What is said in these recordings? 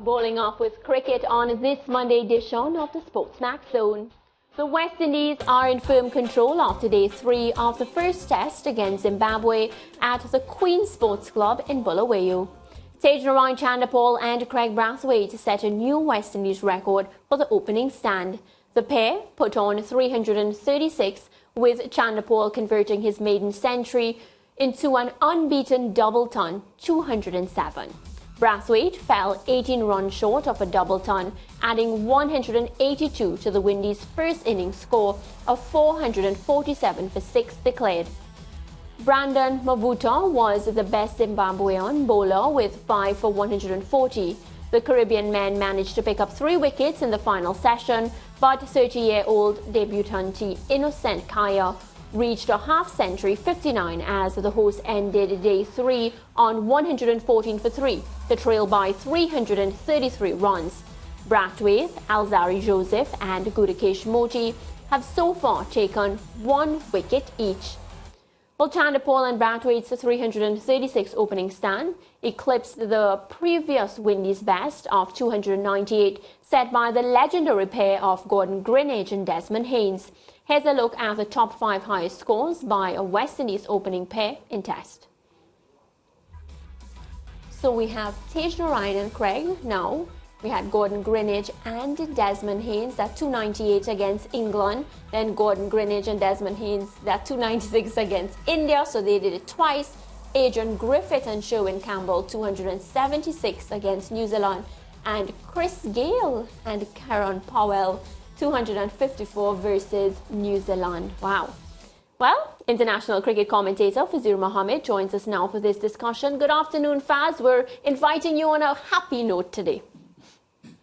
Bowling off with cricket on this Monday edition of the SportsMax Zone. The West Indies are in firm control after day 3 of the first test against Zimbabwe at the Queen Sports Club in Bulawayo. Tagenarine Chanderpaul and Craig Brathwaite set a new West Indies record for the opening stand. The pair put on 336, with Chanderpaul converting his maiden century into an unbeaten double ton, 207. Brathwaite fell 18 runs short of a double ton, adding 182 to the Windies' first innings score of 447 for 6 declared. Brandon Mavuta was the best Zimbabwean bowler with 5 for 140. The Caribbean men managed to pick up 3 wickets in the final session, but 30-year-old debutante Innocent Kaya reached a half-century 59 as the hosts ended day 3 on 114 for 3, to trail by 333 runs. Brathwaite, Alzari Joseph and Gudakesh Moti have so far taken 1 wicket each. Well, Chanderpaul and Brathwaite's 336 opening stand eclipsed the previous Windies best of 298 set by the legendary pair of Gordon Greenidge and Desmond Haynes. Here's a look at the top 5 highest scores by a West Indies opening pair in Test. So we have Tagenarine and Craig now. We had Gordon Greenidge and Desmond Haynes, that 298 against England. Then Gordon Greenidge and Desmond Haynes, that 296 against India, so they did it twice. Adrian Griffith and Sherwin Campbell, 276 against New Zealand. And Chris Gayle and Karen Powell, 254 versus New Zealand. Wow. Well, international cricket commentator Fazeer Mohammed joins us now for this discussion. Good afternoon, Faz. We're inviting you on a happy note today.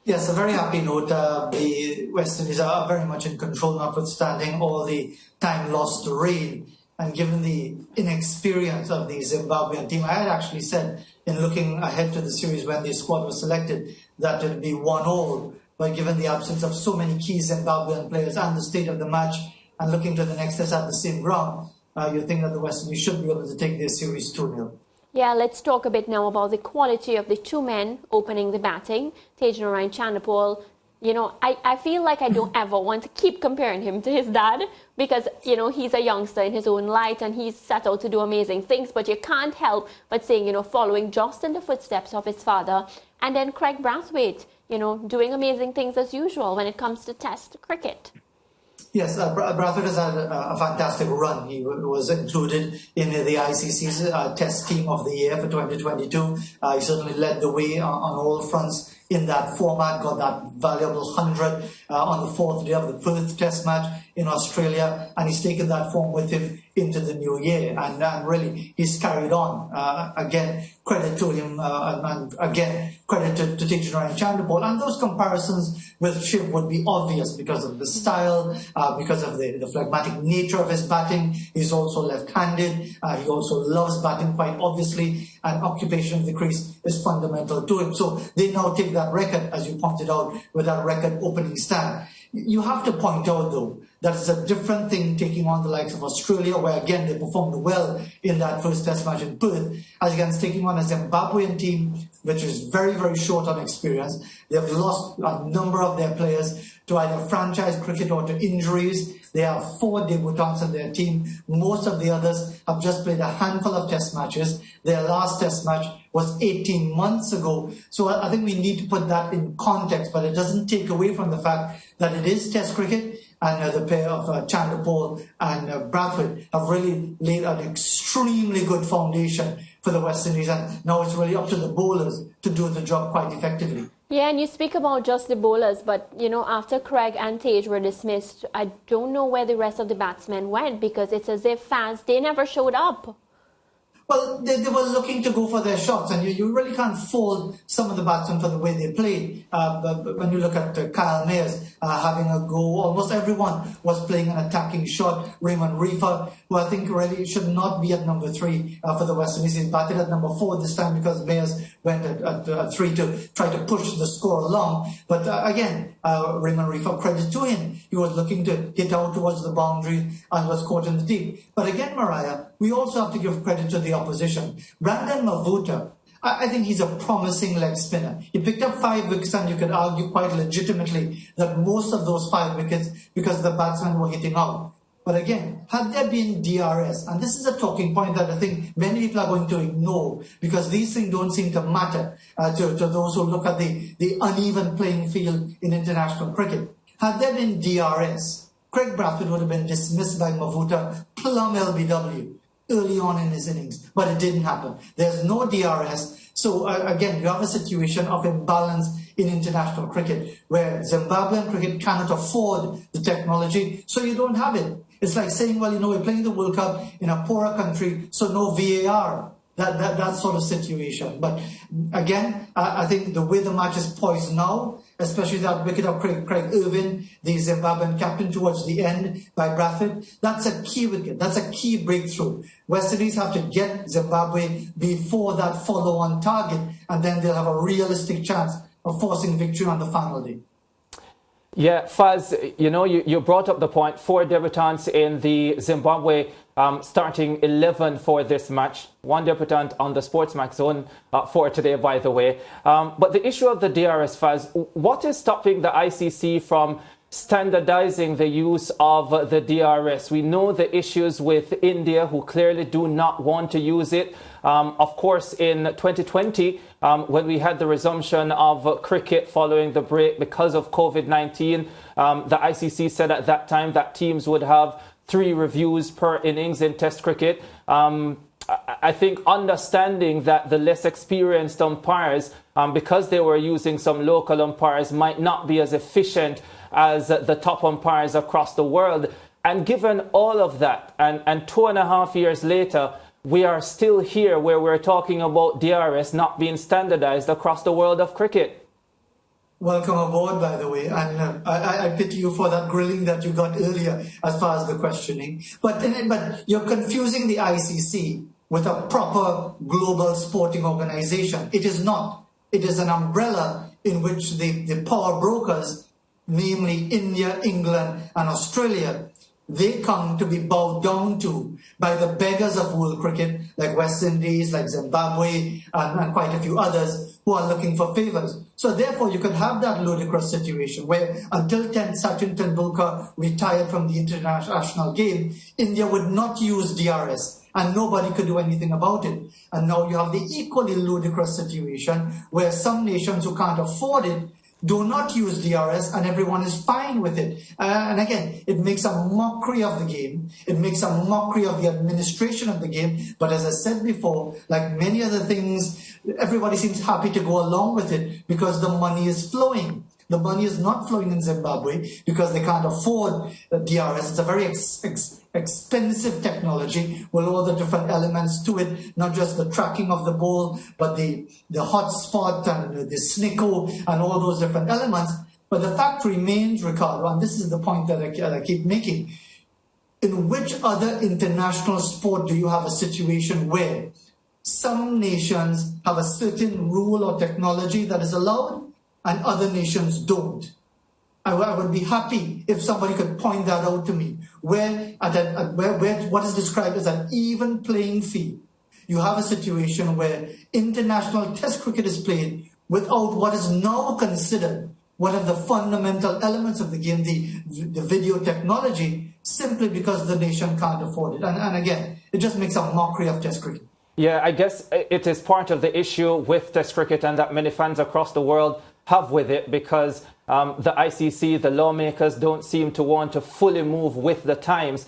Yes, a very happy note. The West Indies are very much in control, notwithstanding all the time lost to rain. And given the inexperience of the Zimbabwean team, I had actually said, in looking ahead to the series when the squad was selected, that it would be 1-1. But given the absence of so many key Zimbabwean players and the state of the match, and looking to the next test at the same ground, you think that the West Indies should be able to take their series 2-0. Yeah, let's talk a bit now about the quality of the two men opening the batting. Tagenarine Chanderpaul, you know, I feel like I don't ever want to keep comparing him to his dad because, you know, he's a youngster in his own light and he's set out to do amazing things. But you can't help but saying, you know, following just in the footsteps of his father. And then Craig Brathwaite, you know, doing amazing things as usual when it comes to Test cricket. Yes, Brathwaite has had a fantastic run. He was included in the ICC's Test Team of the Year for 2022. He certainly led the way on all fronts in that format, got that valuable 100 on the 4th day of the Perth Test match in Australia, and he's taken that form with him into the new year, and really he's carried on. Again, credit to him, and again, credit to Tagenarine Chanderpaul. And those comparisons with Shiv would be obvious because of the style, because of the phlegmatic nature of his batting. He's also left-handed. He also loves batting quite obviously, and occupation of the crease is fundamental to him. So they now take that record, as you pointed out, with that record opening stand. You have to point out, though, that it's a different thing taking on the likes of Australia, where again they performed well in that first test match in Perth, as against taking on a Zimbabwean team which is very, very short on experience. They've lost a number of their players to either franchise cricket or to injuries. They have 4 debutants in their team. Most of the others have just played a handful of test matches. Their last test match was 18 months ago. So I think we need to put that in context, but it doesn't take away from the fact that it is test cricket, and the pair of Chanderpaul and Brathwaite have really laid an extremely good foundation for the West Indies, and now it's really up to the bowlers to do the job quite effectively. Yeah, and you speak about just the bowlers, but, you know, after Craig and Tage were dismissed, I don't know where the rest of the batsmen went, because it's as if fans, they never showed up. Well, they were looking to go for their shots, and you really can't fault some of the batsmen for the way they played. But when you look at Kyle Mayers having a go, almost everyone was playing an attacking shot. Raymond Reefer, who I think really should not be at number 3 for the West Indies. He batted at number 4 this time because Mayers went at 3 to try to push the score along. But again, Raymond Reefer, credit to him. He was looking to hit out towards the boundary and was caught in the deep. But again, Mariah, we also have to give credit to the opposition. Brandon Mavuta, I think he's a promising leg spinner. He picked up 5 wickets, and you could argue quite legitimately that most of those 5 wickets because the batsmen were hitting out. But again, had there been DRS, and this is a talking point that I think many people are going to ignore because these things don't seem to matter to those who look at the uneven playing field in international cricket. Had there been DRS, Craig Brathwaite would have been dismissed by Mavuta plum LBW early on in his innings, but it didn't happen. There's no DRS. So again, you have a situation of imbalance in international cricket where Zimbabwean cricket cannot afford the technology, so you don't have it. It's like saying, well, we're playing the World Cup in a poorer country, so no VAR. That sort of situation. But again, I think the way the match is poised now, especially that wicket of Craig Irwin, the Zimbabwean captain towards the end by Brathwaite, that's a key wicket. That's a key breakthrough. West Indies have to get Zimbabwe before that follow-on target, and then they'll have a realistic chance of forcing victory on the final day. Yeah, Faz, you brought up the point, 4 debutants in the Zimbabwe starting 11 for this match. 1 debutant on the SportsMax zone for today, by the way. But the issue of the DRS, Faz, what is stopping the ICC from standardizing the use of the DRS? We know the issues with India, who clearly do not want to use it. Of course, in 2020, when we had the resumption of cricket following the break because of COVID-19, the ICC said at that time that teams would have 3 reviews per innings in Test cricket. I think understanding that the less experienced umpires, because they were using some local umpires, might not be as efficient as the top umpires across the world. And given all of that, and 2.5 years later, we are still here where we're talking about DRS not being standardized across the world of cricket. Welcome aboard, by the way, and I pity you for that grilling that you got earlier as far as the questioning. But you're confusing the ICC with a proper global sporting organization. It is not. It is an umbrella in which the power brokers, namely India, England, and Australia, they come to be bowed down to by the beggars of world cricket, like West Indies, like Zimbabwe, and quite a few others who are looking for favors. So therefore, you can have that ludicrous situation where until Sachin Tendulkar retired from the international game, India would not use DRS and nobody could do anything about it. And now you have the equally ludicrous situation where some nations who can't afford it do not use DRS and everyone is fine with it. And again, it makes a mockery of the game. It makes a mockery of the administration of the game. But as I said before, like many other things, everybody seems happy to go along with it because the money is flowing. The money is not flowing in Zimbabwe because they can't afford the DRS. It's a very expensive technology with all the different elements to it, not just the tracking of the ball, but the hotspot and the snicko and all those different elements. But the fact remains, Ricardo, and this is the point that I keep making, in which other international sport do you have a situation where some nations have a certain rule or technology that is allowed and other nations don't? I would be happy if somebody could point that out to me, where what is described as an even playing field, you have a situation where international Test cricket is played without what is now considered one of the fundamental elements of the game, the video technology, simply because the nation can't afford it. And again, it just makes a mockery of Test cricket. Yeah, I guess it is part of the issue with Test cricket and that many fans across the world have with it, because the ICC, the lawmakers, don't seem to want to fully move with the times.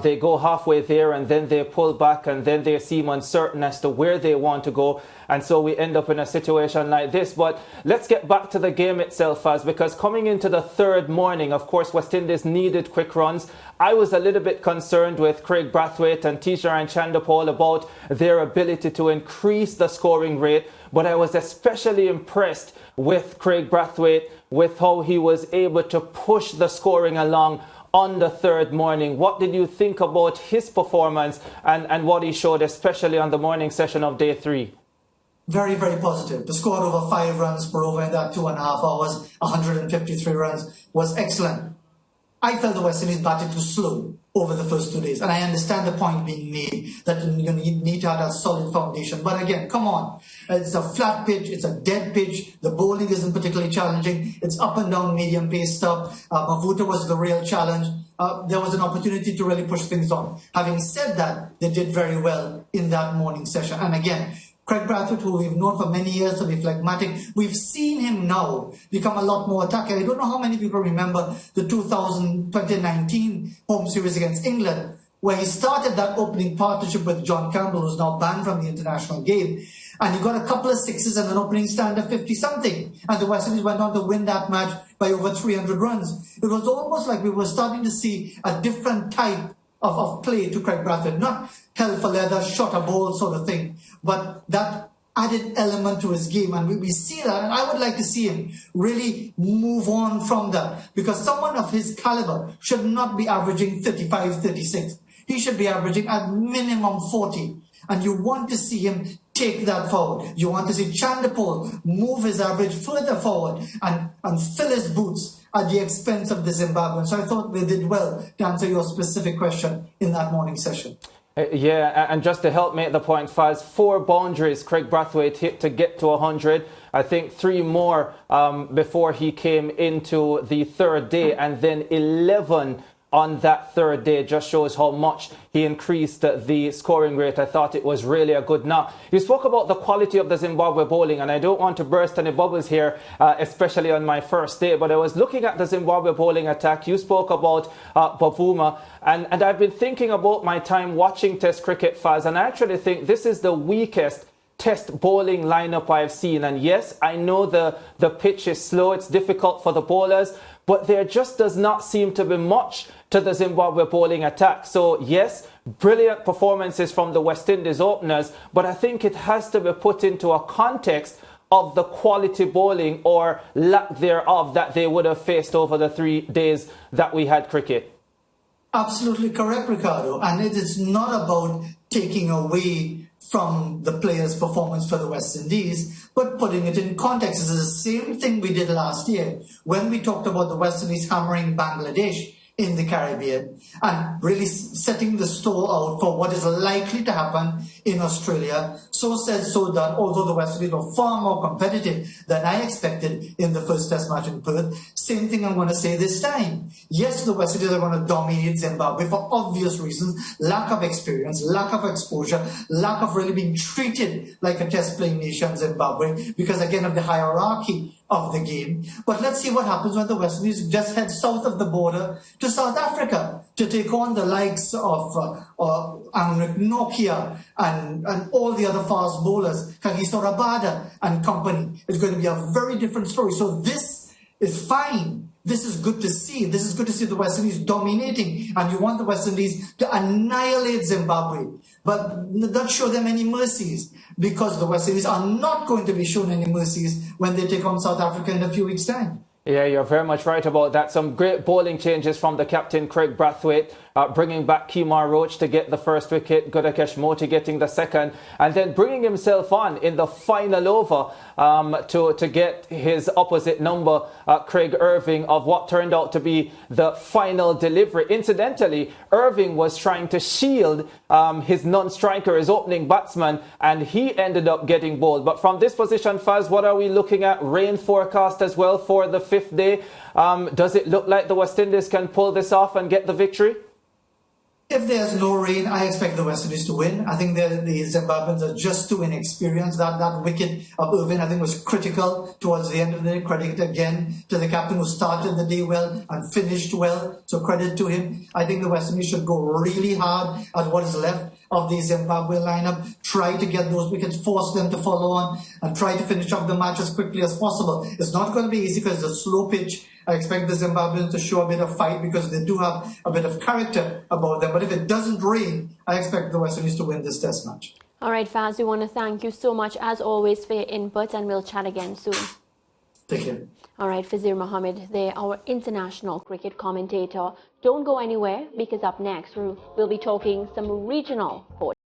They go halfway there and then they pull back and then they seem uncertain as to where they want to go. And so we end up in a situation like this. But let's get back to the game itself, because coming into the 3rd morning, of course, West Indies needed quick runs. I was a little bit concerned with Craig Brathwaite and Tijaran Chandapal about their ability to increase the scoring rate. But I was especially impressed with Craig Brathwaite, with how he was able to push the scoring along on the 3rd morning. What did you think about his performance and what he showed, especially on the morning session of day 3? Very, very positive. The score over 5 runs per over in that 2.5 hours, 153 runs, was excellent. I felt the West Indies batted too slow over the first 2 days. And I understand the point being made that you need to have a solid foundation. But again, come on. It's a flat pitch. It's a dead pitch. The bowling isn't particularly challenging. It's up and down medium pace stuff. Mavuta was the real challenge. There was an opportunity to really push things on. Having said that, they did very well in that morning session. And again, Craig Brathwaite, who we've known for many years to be phlegmatic, we've seen him now become a lot more attacking. I don't know how many people remember the 2019 home series against England, where he started that opening partnership with John Campbell, who's now banned from the international game. And he got a couple of sixes and an opening stand of 50-something. And the West Indies went on to win that match by over 300 runs. It was almost like we were starting to see a different type of play to Craig Brathwaite, not hell for leather, shot a ball sort of thing, but that added element to his game. And we see that, and I would like to see him really move on from that, because someone of his caliber should not be averaging 35, 36. He should be averaging at minimum 40. And you want to see him take that forward. You want to see Chandapol move his average further forward and fill his boots at the expense of the Zimbabweans. So I thought they did well to answer your specific question in that morning session. Yeah, and just to help make the point, Faz, 4 boundaries Craig Brathwaite hit to get to 100. I think 3 more before he came into the third day, and then 11 on that third day. Just shows how much he increased the scoring rate. I thought it was really a good knock. You spoke about the quality of the Zimbabwe bowling, and I don't want to burst any bubbles here, especially on my first day, but I was looking at the Zimbabwe bowling attack. You spoke about Bavuma, and I've been thinking about my time watching Test cricket, Faz, and I actually think this is the weakest Test bowling lineup I've seen. And yes, I know the pitch is slow, it's difficult for the bowlers, but there just does not seem to be much to the Zimbabwe bowling attack. So yes, brilliant performances from the West Indies openers, but I think it has to be put into a context of the quality bowling or lack thereof that they would have faced over the 3 days that we had cricket. Absolutely correct, Ricardo. And it is not about taking away from the players' performance for the West Indies, but putting it in context. It's the same thing we did last year when we talked about the West Indies hammering Bangladesh in the Caribbean and really setting the stall out for what is likely to happen in Australia. So said, so done, although the West Indies were far more competitive than I expected in the first Test match in Perth. Same thing I'm going to say this time. Yes, the West Indies are going to dominate Zimbabwe for obvious reasons: lack of experience, lack of exposure, lack of really being treated like a Test playing nation, Zimbabwe, because again of the hierarchy of the game. But let's see what happens when the West Indies just head south of the border to South Africa to take on the likes of Anrik Nokia and all the other fast bowlers, Kagiso Rabada and company. It's going to be a very different story. So this is fine. This is good to see. This is good to see the West Indies dominating, and you want the West Indies to annihilate Zimbabwe, but not show them any mercies, because the West Indies are not going to be shown any mercies when they take on South Africa in a few weeks' time. Yeah, you're very much right about that. Some great bowling changes from the captain, Craig Brathwaite, bringing back Kemar Roach to get the first wicket, Gudakesh Moti getting the second, and then bringing himself on in the final over to get his opposite number, Craig Irving, of what turned out to be the final delivery. Incidentally, Irving was trying to shield his non-striker, his opening batsman, and he ended up getting bowled. But from this position, Faz, what are we looking at? Rain forecast as well for the 5th day. Does it look like the West Indies can pull this off and get the victory? If there's no rain, I expect the West Indies to win. I think the Zimbabweans are just too inexperienced. That wicket of Irvin, I think, was critical towards the end of the day. Credit again to the captain, who started the day well and finished well. So credit to him. I think the West Indies should go really hard at what is left of the Zimbabwe lineup, try to get those wickets, force them to follow on, and try to finish off the match as quickly as possible. It's not going to be easy because it's a slow pitch. I expect the Zimbabweans to show a bit of fight because they do have a bit of character about them. But if it doesn't rain, I expect the West Indies to win this Test match. All right, Faz, we want to thank you so much, as always, for your input, and we'll chat again soon. Take care. All right, Fazeer Mohammed, there, our international cricket commentator. Don't go anywhere, because up next, we'll be talking some regional sports.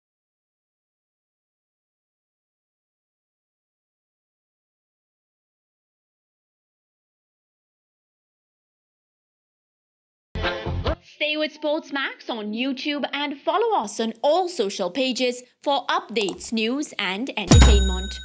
Stay with SportsMax on YouTube and follow us on all social pages for updates, news and entertainment.